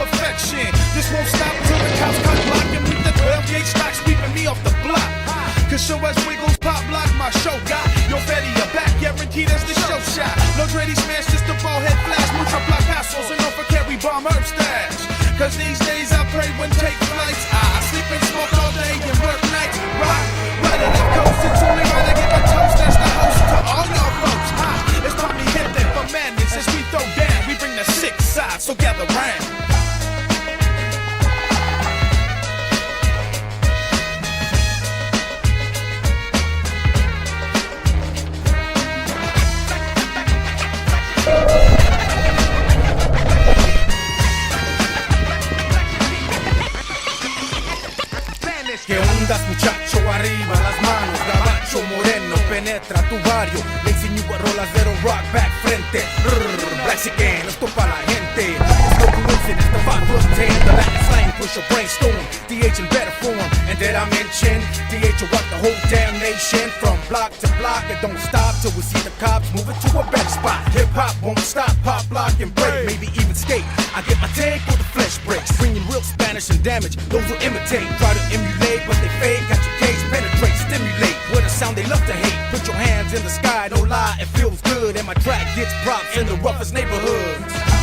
perfection. This won't stop till the cops cut block and meet the 12-gauge stock sweeping me off the block. Cause show as wiggles pop block my show got yo Fetty your back guaranteed as the show shot. No Dreddy smash, just a ball head flash, multiply passos and don't forget we bomb herb stash. Cause these days I pray when take flights. I sleep and smoke all day and work nights. Rock, right at the coast, it's only right to give a toast as the host to all y'all folks. It's time we hit that for madness as we throw down. We bring the sick side, so gather round. ¿Qué ondas, muchacho? Arriba las manos, gabacho moreno penetra tu barrio. Le enseño a rolas de rock back frente. Black again, esto pa' la gente. It's no coincidence, the 5'10", the Latin slang push your brainstorm. DH in better form, and did I mention DH will rock the whole damn nation from block to block. It don't stop till we see the cops moving to a better spot. Hip hop won't stop, pop, lock, and break, maybe even skate. I get my take with the flesh breaks, bringing real Spanish and damage. Those who imitate try to emulate, but they fake. Got your cage, penetrate, stimulate. What a sound they love to hate. Put your hands in the sky, don't lie, it feels good, and my track gets props in the roughest neighborhoods.